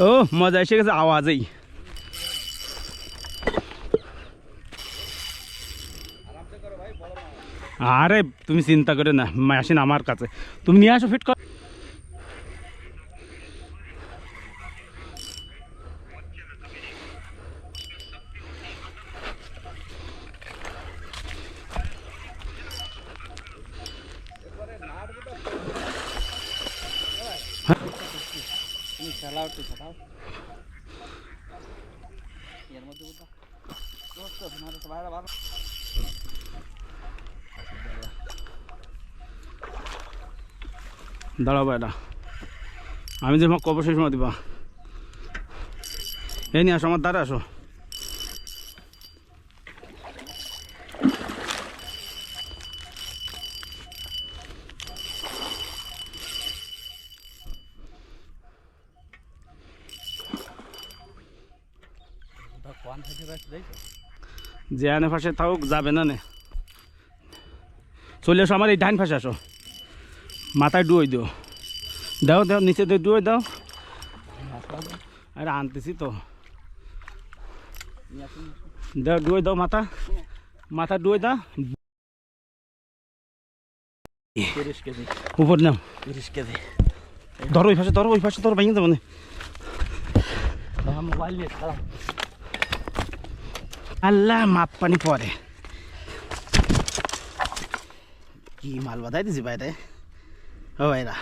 ও মজা এসে গেছে আওয়াজেই। আরে তুমি চিন্তা করে না, মেশিন আমার কাছে, তুমি নিয়ে আসো ফিট কর। দাঁড়াও এটা আমি যে তোমাকে কব সেই সময় দিবা। এই নিয়ে আসো, আমার দ্বারা আসো। যে আনে ফাঁসে থাকুক, যাবে না নে, চলে আসো আমার এই ডাইন ফাঁসে আসো, মাথায় ডুয়োই দিও, দাও দাও নিচে দিয়ে ডুয়োই দাও। আরে আনতেছি তো, দাও ডুয়োই দাও, মাথা মাথা ডুয়োই দাও। 30 কেজি উপর নাও, 30 কেজি। ধরো ওই পাশে, ধরো ওই পাশে, ধরো ভেঙে যাবো না। মোবাইল নিয়ে খারাপ। আল্লাহ মাপ পানি পরে কি মাল বাদাই দিছি বাইরে ও ভাইরা।